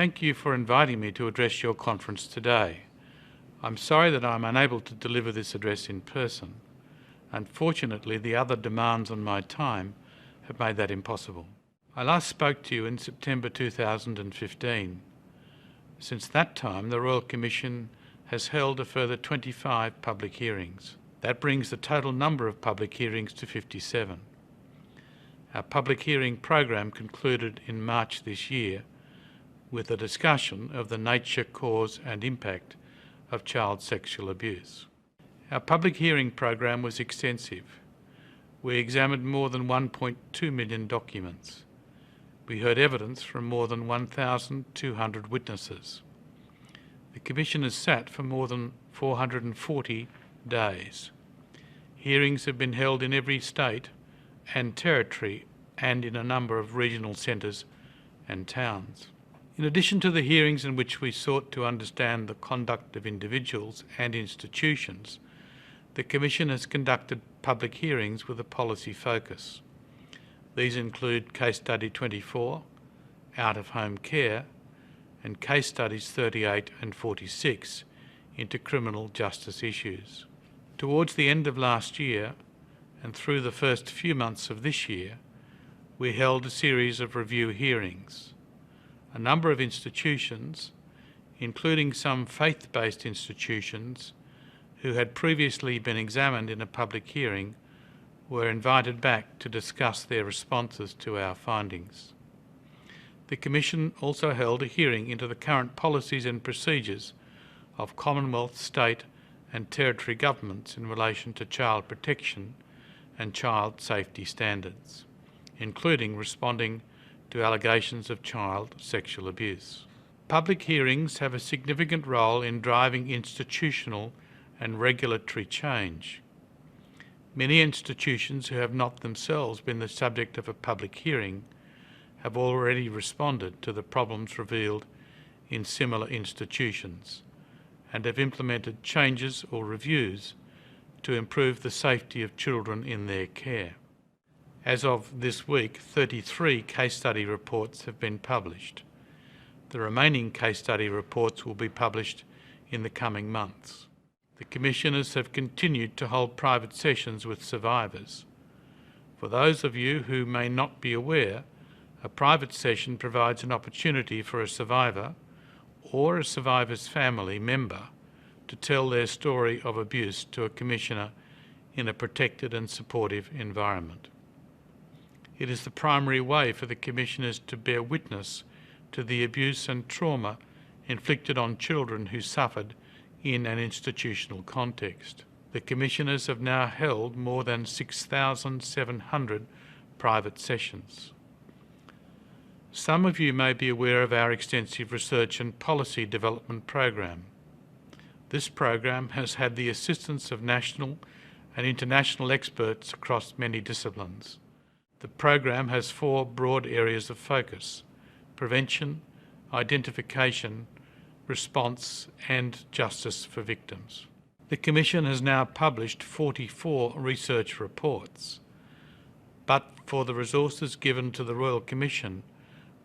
thank you for inviting me to address your conference today. I'm sorry that I'm unable to deliver this address in person. Unfortunately, the other demands on my time have made that impossible. I last spoke to you in September 2015. Since that time, the Royal Commission has held a further 25 public hearings. That brings the total number of public hearings to 57. Our public hearing program concluded in March this year with a discussion of the nature, cause and impact of child sexual abuse. Our public hearing program was extensive. We examined more than 1.2 million documents. We heard evidence from more than 1,200 witnesses. The Commission has sat for more than 440 days. Hearings have been held in every state and territory and in a number of regional centres and towns. In addition to the hearings in which we sought to understand the conduct of individuals and institutions, the Commission has conducted public hearings with a policy focus. These include Case Study 24, Out-of-Home Care, and Case Studies 38 and 46 into criminal justice issues. Towards the end of last year and through the first few months of this year, we held a series of review hearings. A number of institutions, including some faith-based institutions who had previously been examined in a public hearing, were invited back to discuss their responses to our findings. The Commission also held a hearing into the current policies and procedures of Commonwealth, state and territory governments in relation to child protection and child safety standards, including responding to allegations of child sexual abuse. Public hearings have a significant role in driving institutional and regulatory change. Many institutions who have not themselves been the subject of a public hearing have already responded to the problems revealed in similar institutions and have implemented changes or reviews to improve the safety of children in their care. As of this week, 33 case study reports have been published. The remaining case study reports will be published in the coming months. The Commissioners have continued to hold private sessions with survivors. For those of you who may not be aware, a private session provides an opportunity for a survivor or a survivor's family member to tell their story of abuse to a Commissioner in a protected and supportive environment. It is the primary way for the Commissioners to bear witness to the abuse and trauma inflicted on children who suffered in an institutional context. The Commissioners have now held more than 6,700 private sessions. Some of you may be aware of our extensive research and policy development program. This program has had the assistance of national and international experts across many disciplines. The program has 4 broad areas of focus: prevention, identification, response and justice for victims. The Commission has now published 44 research reports, but for the resources given to the Royal Commission,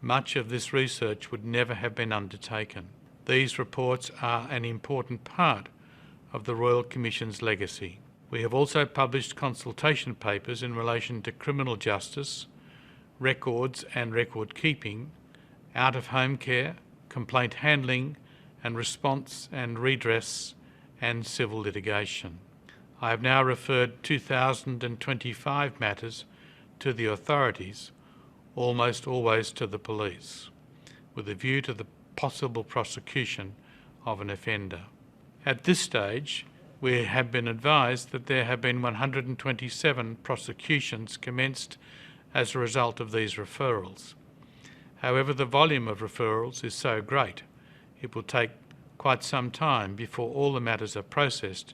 much of this research would never have been undertaken. These reports are an important part of the Royal Commission's legacy. We have also published consultation papers in relation to criminal justice, records and record keeping, out-of-home care, complaint handling and response and redress and civil litigation. I have now referred 2,025 matters to the authorities, almost always to the police, with a view to the possible prosecution of an offender. At this stage, we have been advised that there have been 127 prosecutions commenced as a result of these referrals. However, the volume of referrals is so great, it will take quite some time before all the matters are processed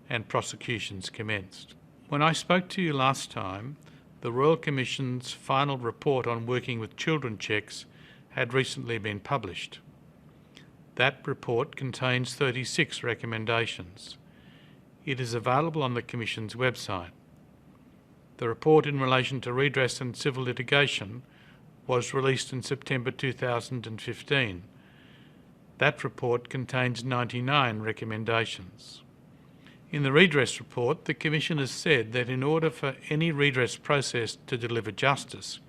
and prosecutions commenced. When I spoke to you last time, the Royal Commission's final report on working with children checks had recently been published. That report contains 36 recommendations. It is available on the Commission's website. The report in relation to redress and civil litigation was released in September 2015 That report contains 99 recommendations. In the redress report, the Commission has said that in order for any redress process to deliver justice,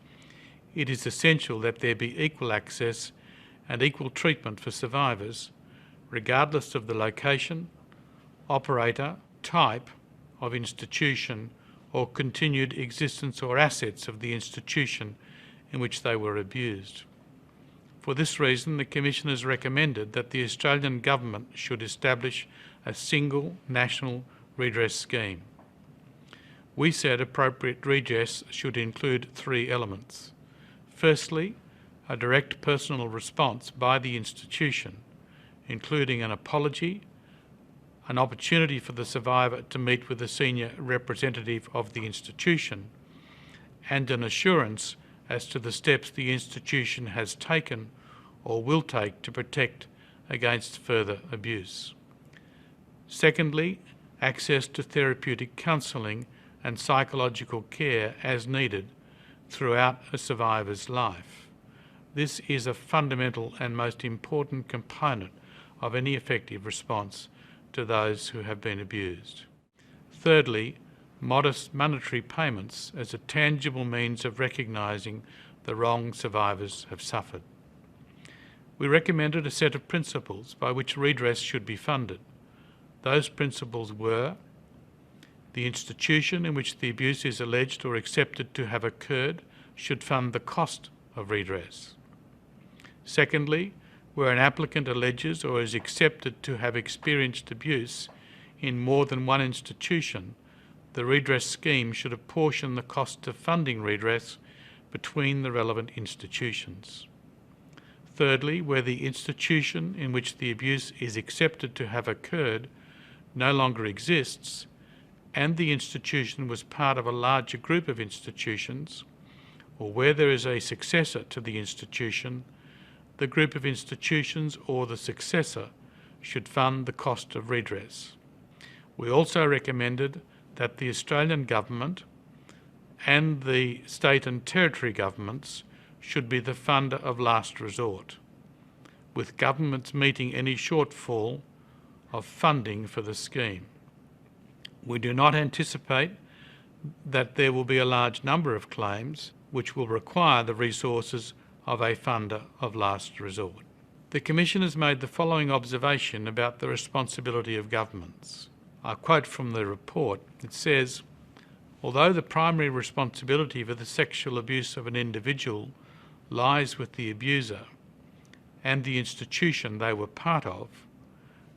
it is essential that there be equal access and equal treatment for survivors, regardless of the location, operator, type of institution or continued existence or assets of the institution in which they were abused. For this reason, the Commission has recommended that the Australian Government should establish a single national redress scheme. We said appropriate redress should include 3 elements. Firstly, a direct personal response by the institution, including an apology, an opportunity for the survivor to meet with a senior representative of the institution, and an assurance as to the steps the institution has taken or will take to protect against further abuse. Secondly, access to therapeutic counselling and psychological care as needed throughout a survivor's life. This is a fundamental and most important component of any effective response to those who have been abused. Thirdly, modest monetary payments as a tangible means of recognising the wrong survivors have suffered. We recommended a set of principles by which redress should be funded. Those principles were: the institution in which the abuse is alleged or accepted to have occurred should fund the cost of redress. Secondly, where an applicant alleges or is accepted to have experienced abuse in more than one institution, the redress scheme should apportion the cost of funding redress between the relevant institutions. Thirdly, where the institution in which the abuse is accepted to have occurred no longer exists, and the institution was part of a larger group of institutions, or where there is a successor to the institution, the group of institutions or the successor should fund the cost of redress. We also recommended that the Australian Government and the state and territory governments should be the funder of last resort, with governments meeting any shortfall of funding for the scheme. We do not anticipate that there will be a large number of claims which will require the resources of a funder of last resort. The Commission has made the following observation about the responsibility of governments. I quote from the report. It says, although the primary responsibility for the sexual abuse of an individual lies with the abuser and the institution they were part of,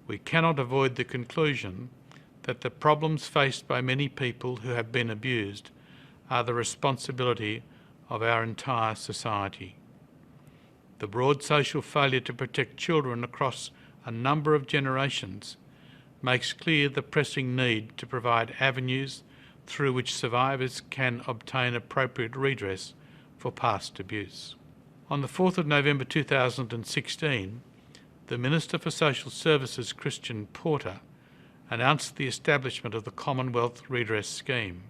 we cannot avoid the conclusion that the problems faced by many people who have been abused are the responsibility of our entire society. The broad social failure to protect children across a number of generations makes clear the pressing need to provide avenues through which survivors can obtain appropriate redress for past abuse. On the 4th of November 2016, the Minister for Social Services, Christian Porter, announced the establishment of the Commonwealth Redress Scheme.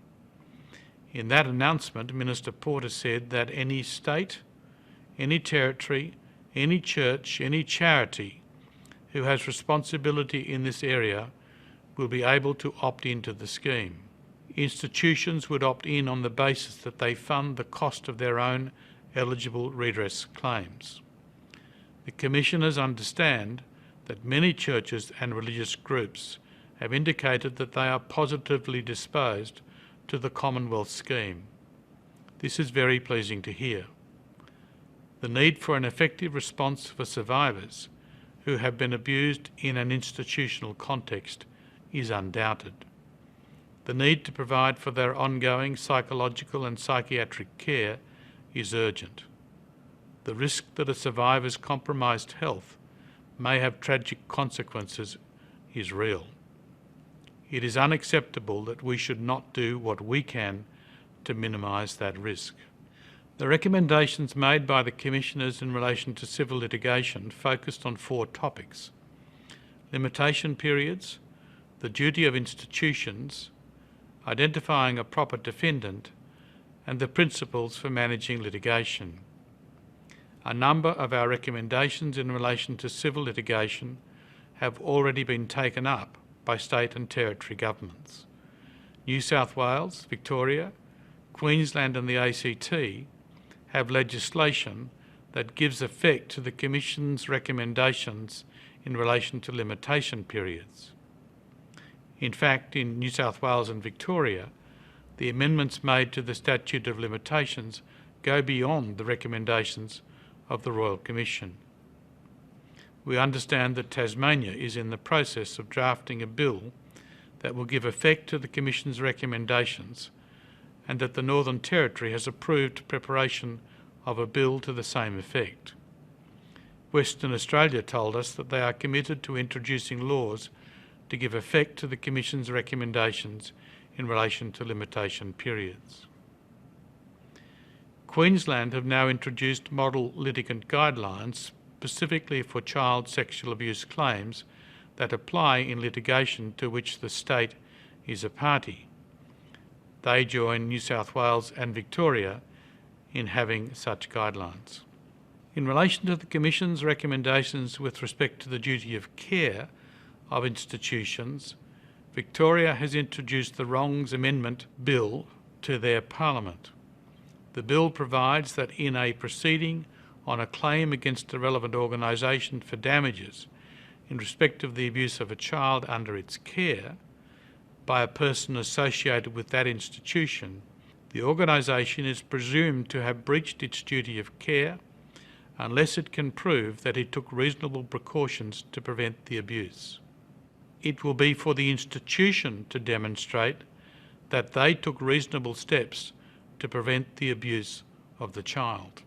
In that announcement, Minister Porter said that any state, any territory, any church, any charity who has responsibility in this area will be able to opt into the scheme. Institutions would opt in on the basis that they fund the cost of their own eligible redress claims. The Commissioners understand that many churches and religious groups have indicated that they are positively disposed to the Commonwealth scheme. This is very pleasing to hear. The need for an effective response for survivors who have been abused in an institutional context is undoubted. The need to provide for their ongoing psychological and psychiatric care is urgent. The risk that a survivor's compromised health may have tragic consequences is real. It is unacceptable that we should not do what we can to minimise that risk. The recommendations made by the Commissioners in relation to civil litigation focused on 4 topics: limitation periods, the duty of institutions, identifying a proper defendant, and the principles for managing litigation. A number of our recommendations in relation to civil litigation have already been taken up by state and territory governments. New South Wales, Victoria, Queensland and the ACT have legislation that gives effect to the Commission's recommendations in relation to limitation periods. In fact, in New South Wales and Victoria, the amendments made to the Statute of Limitations go beyond the recommendations of the Royal Commission. We understand that Tasmania is in the process of drafting a bill that will give effect to the Commission's recommendations, and that the Northern Territory has approved preparation of a bill to the same effect. Western Australia told us that they are committed to introducing laws to give effect to the Commission's recommendations in relation to limitation periods. Queensland have now introduced model litigant guidelines specifically for child sexual abuse claims that apply in litigation to which the state is a party. They join New South Wales and Victoria in having such guidelines. In relation to the Commission's recommendations with respect to the duty of care of institutions, Victoria has introduced the Wrongs Amendment Bill to their Parliament. The bill provides that in a proceeding on a claim against a relevant organisation for damages in respect of the abuse of a child under its care by a person associated with that institution, the organisation is presumed to have breached its duty of care unless it can prove that it took reasonable precautions to prevent the abuse. It will be for the institution to demonstrate that they took reasonable steps to prevent the abuse of the child.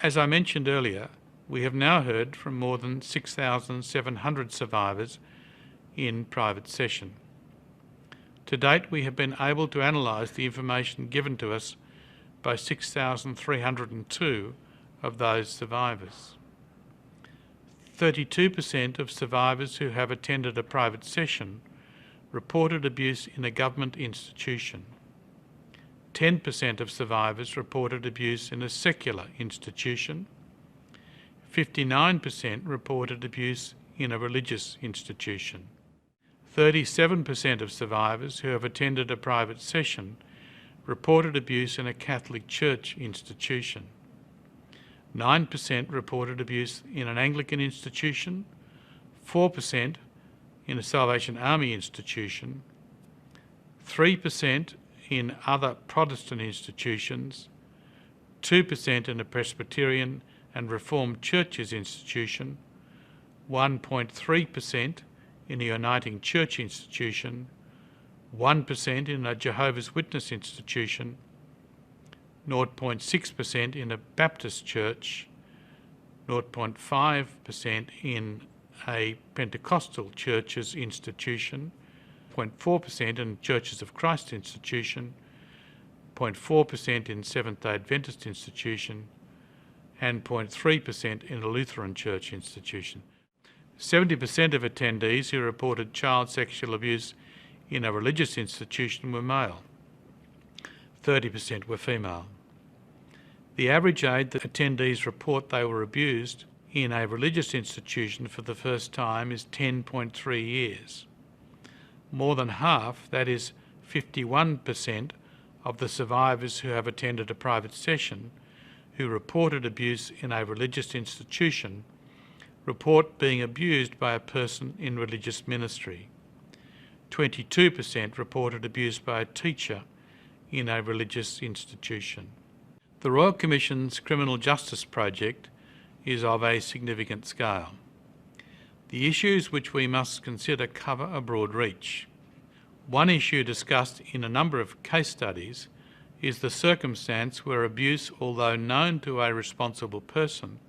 As I mentioned earlier, we have now heard from more than 6,700 survivors in private session. To date, we have been able to analyse the information given to us by 6,302 of those survivors. 32% of survivors who have attended a private session reported abuse in a government institution. 10% of survivors reported abuse in a secular institution. 59% reported abuse in a religious institution. 37% of survivors who have attended a private session reported abuse in a Catholic Church institution. 9% reported abuse in an Anglican institution, 4% in a Salvation Army institution, 3% in other Protestant institutions, 2% in a Presbyterian and Reformed Churches institution, 1.3% in a Uniting Church institution, 1% in a Jehovah's Witness institution, 0.6% in a Baptist church, 0.5% in a Pentecostal churches institution, 0.4% in Churches of Christ institution, 0.4% in Seventh-day Adventist institution, and 0.3% in a Lutheran church institution. 70% of attendees who reported child sexual abuse in a religious institution were male. 30% were female. The average age that attendees report they were abused in a religious institution for the first time is 10.3 years. More than half, that is 51% of the survivors who have attended a private session who reported abuse in a religious institution report being abused by a person in religious ministry. 22% reported abuse by a teacher in a religious institution. The Royal Commission's Criminal Justice Project is of a significant scale. The issues which we must consider cover a broad reach. One issue discussed in a number of case studies is the circumstance where abuse, although known to a responsible person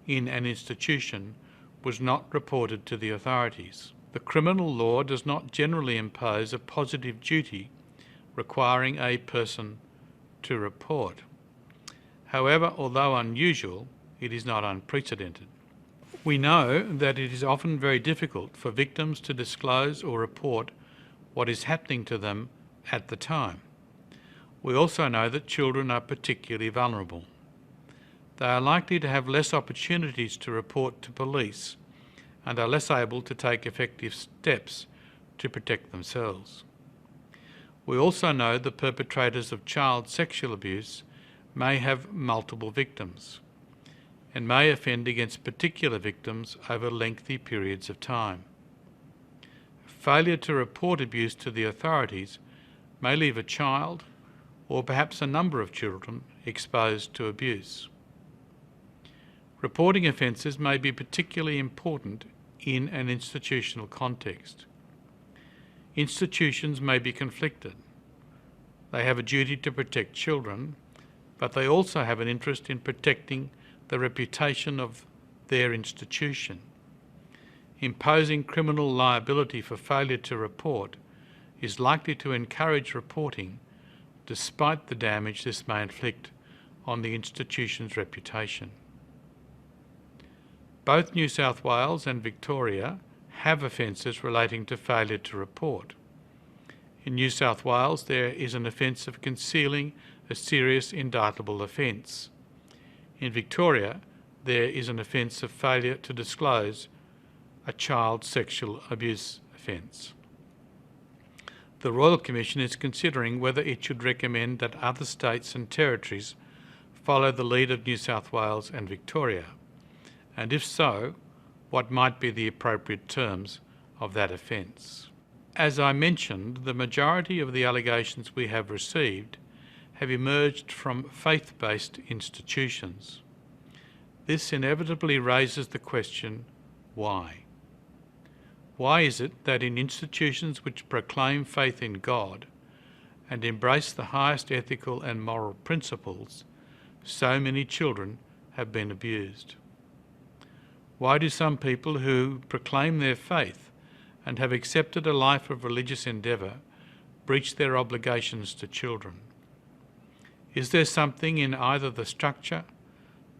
in an institution, was not reported to the authorities. The criminal law does not generally impose a positive duty requiring a person to report. However, although unusual, it is not unprecedented. We know that it is often very difficult for victims to disclose or report what is happening to them at the time. We also know that children are particularly vulnerable. They are likely to have less opportunities to report to police and are less able to take effective steps to protect themselves. We also know that perpetrators of child sexual abuse may have multiple victims and may offend against particular victims over lengthy periods of time. Failure to report abuse to the authorities may leave a child, or perhaps a number of children, exposed to abuse. Reporting offences may be particularly important in an institutional context. Institutions may be conflicted. They have a duty to protect children, but they also have an interest in protecting the reputation of their institution. Imposing criminal liability for failure to report is likely to encourage reporting despite the damage this may inflict on the institution's reputation. Both New South Wales and Victoria have offences relating to failure to report. In New South Wales, there is an offence of concealing a serious indictable offence. In Victoria, there is an offence of failure to disclose a child sexual abuse offence. The Royal Commission is considering whether it should recommend that other states and territories follow the lead of New South Wales and Victoria, and if so, what might be the appropriate terms of that offence. As I mentioned, the majority of the allegations we have received have emerged from faith-based institutions. This inevitably raises the question, why? Why is it that in institutions which proclaim faith in God and embrace the highest ethical and moral principles, so many children have been abused? Why do some people who proclaim their faith and have accepted a life of religious endeavour breach their obligations to children? Is there something in either the structure,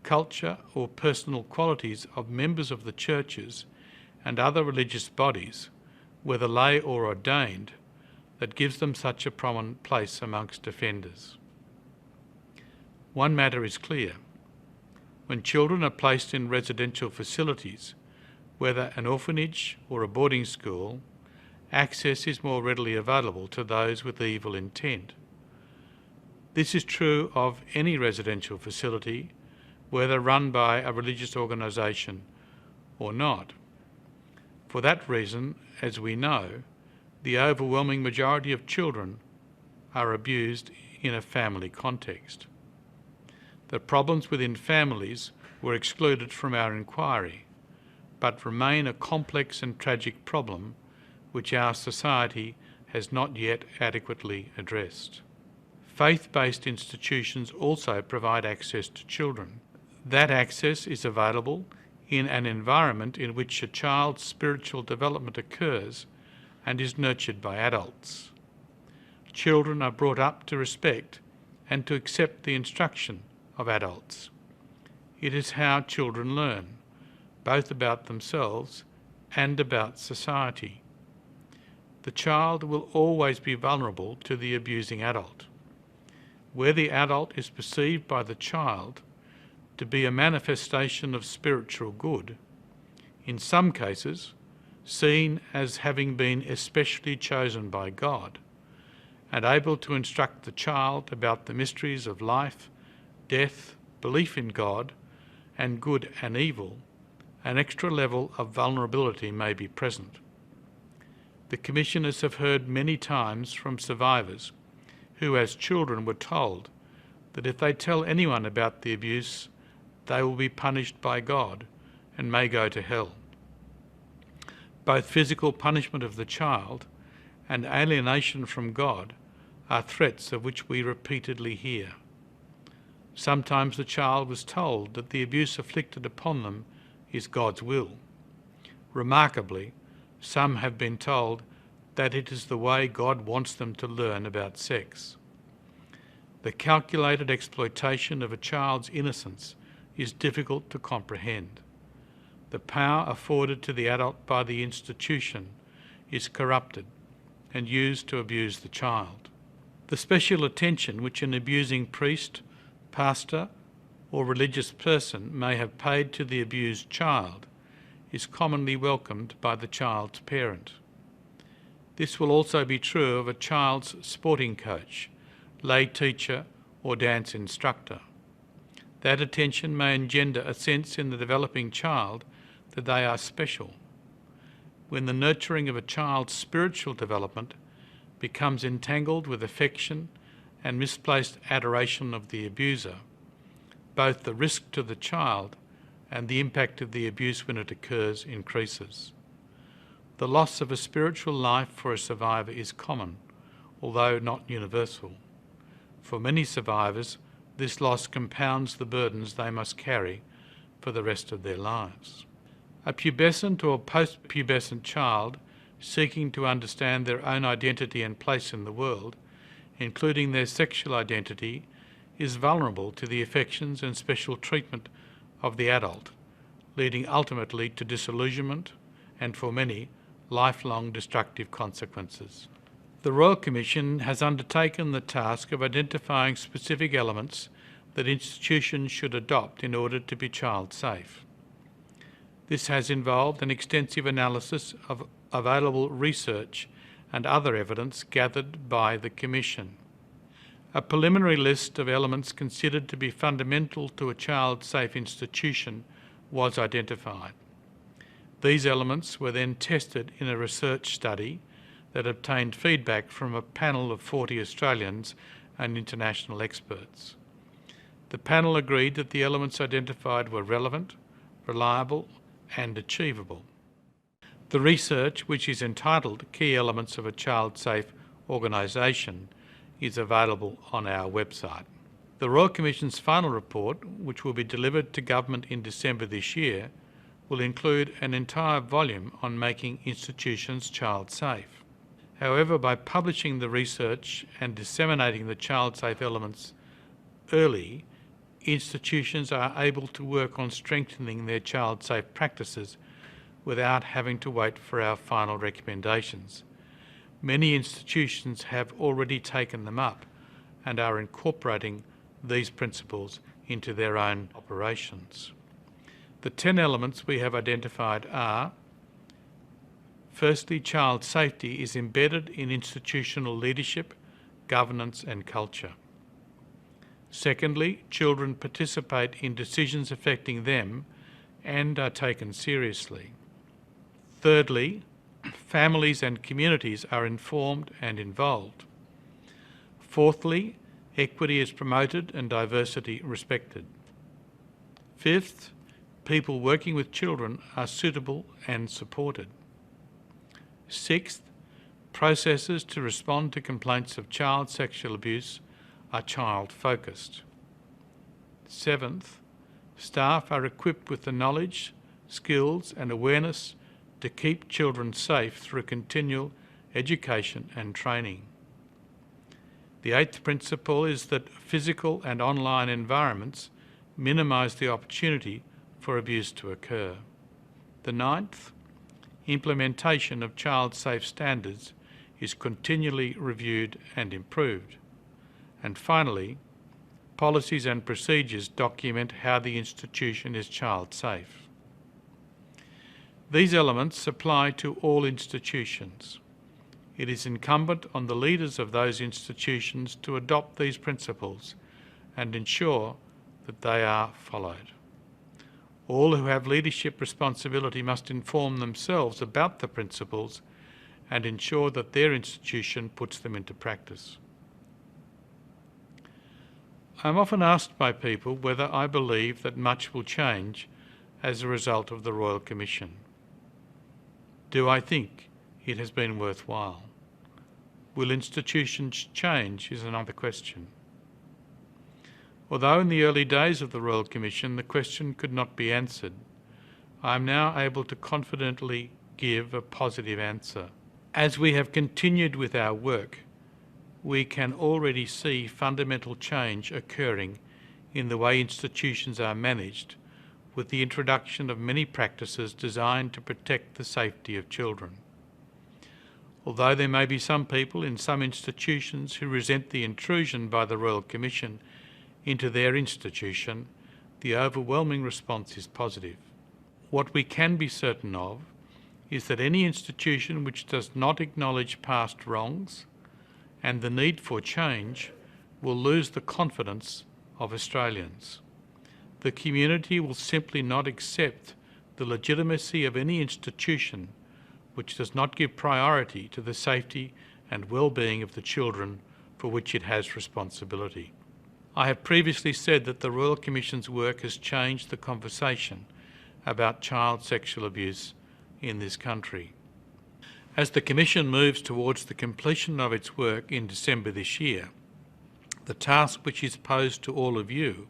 culture or personal qualities of members of the churches and other religious bodies, whether lay or ordained, that gives them such a prominent place amongst offenders? One matter is clear. When children are placed in residential facilities, whether an orphanage or a boarding school, access is more readily available to those with evil intent. This is true of any residential facility, whether run by a religious organisation or not. For that reason, as we know, the overwhelming majority of children are abused in a family context. The problems within families were excluded from our inquiry, but remain a complex and tragic problem which our society has not yet adequately addressed. Faith-based institutions also provide access to children. That access is available in an environment in which a child's spiritual development occurs and is nurtured by adults. Children are brought up to respect and to accept the instruction of adults. It is how children learn, both about themselves and about society. The child will always be vulnerable to the abusing adult. Where the adult is perceived by the child to be a manifestation of spiritual good, in some cases seen as having been especially chosen by God, and able to instruct the child about the mysteries of life, death, belief in God, and good and evil, an extra level of vulnerability may be present. The Commissioners have heard many times from survivors who as children were told that if they tell anyone about the abuse, they will be punished by God and may go to hell. Both physical punishment of the child and alienation from God are threats of which we repeatedly hear. Sometimes the child was told that the abuse inflicted upon them is God's will. Remarkably, some have been told that it is the way God wants them to learn about sex. The calculated exploitation of a child's innocence is difficult to comprehend. The power afforded to the adult by the institution is corrupted and used to abuse the child. The special attention which an abusing priest, pastor, or religious person may have paid to the abused child is commonly welcomed by the child's parent. This will also be true of a child's sporting coach, lay teacher or dance instructor. That attention may engender a sense in the developing child that they are special. When the nurturing of a child's spiritual development becomes entangled with affection and misplaced adoration of the abuser, both the risk to the child and the impact of the abuse when it occurs increases. The loss of a spiritual life for a survivor is common, although not universal. For many survivors, this loss compounds the burdens they must carry for the rest of their lives. A pubescent or post-pubescent child seeking to understand their own identity and place in the world, including their sexual identity, is vulnerable to the affections and special treatment of the adult, leading ultimately to disillusionment and, for many, lifelong destructive consequences. The Royal Commission has undertaken the task of identifying specific elements that institutions should adopt in order to be child safe. This has involved an extensive analysis of available research and other evidence gathered by the Commission. A preliminary list of elements considered to be fundamental to a child-safe institution was identified. These elements were then tested in a research study that obtained feedback from a panel of 40 Australians and international experts. The panel agreed that the elements identified were relevant, reliable, and achievable. The research, which is entitled Key Elements of a Child-Safe Organisation, is available on our website. The Royal Commission's final report, which will be delivered to Government in December this year, will include an entire volume on making institutions child-safe. However, by publishing the research and disseminating the child-safe elements early, institutions are able to work on strengthening their child-safe practices without having to wait for our final recommendations. Many institutions have already taken them up and are incorporating these principles into their own operations. The 10 elements we have identified are: firstly, child safety is embedded in institutional leadership, governance and culture. Secondly, children participate in decisions affecting them and are taken seriously. Thirdly, families and communities are informed and involved. Fourthly, equity is promoted and diversity respected. Fifth, people working with children are suitable and supported. Sixth, processes to respond to complaints of child sexual abuse are child-focused. Seventh, staff are equipped with the knowledge, skills and awareness to keep children safe through continual education and training. The eighth principle is that physical and online environments minimise the opportunity for abuse to occur. The ninth, implementation of child-safe standards is continually reviewed and improved. And finally, policies and procedures document how the institution is child-safe. These elements apply to all institutions. It is incumbent on the leaders of those institutions to adopt these principles and ensure that they are followed. All who have leadership responsibility must inform themselves about the principles and ensure that their institution puts them into practice. I'm often asked by people whether I believe that much will change as a result of the Royal Commission. Do I think it has been worthwhile? Will institutions change is another question. Although in the early days of the Royal Commission the question could not be answered, I am now able to confidently give a positive answer. As we have continued with our work, we can already see fundamental change occurring in the way institutions are managed, with the introduction of many practices designed to protect the safety of children. Although there may be some people in some institutions who resent the intrusion by the Royal Commission into their institution, the overwhelming response is positive. What we can be certain of is that any institution which does not acknowledge past wrongs and the need for change will lose the confidence of Australians. The community will simply not accept the legitimacy of any institution which does not give priority to the safety and well-being of the children for which it has responsibility. I have previously said that the Royal Commission's work has changed the conversation about child sexual abuse in this country. As the Commission moves towards the completion of its work in December this year, the task which is posed to all of you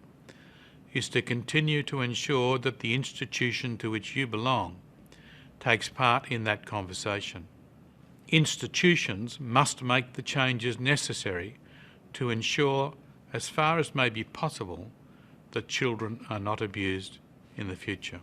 is to continue to ensure that the institution to which you belong takes part in that conversation. Institutions must make the changes necessary to ensure, as far as may be possible, that children are not abused in the future.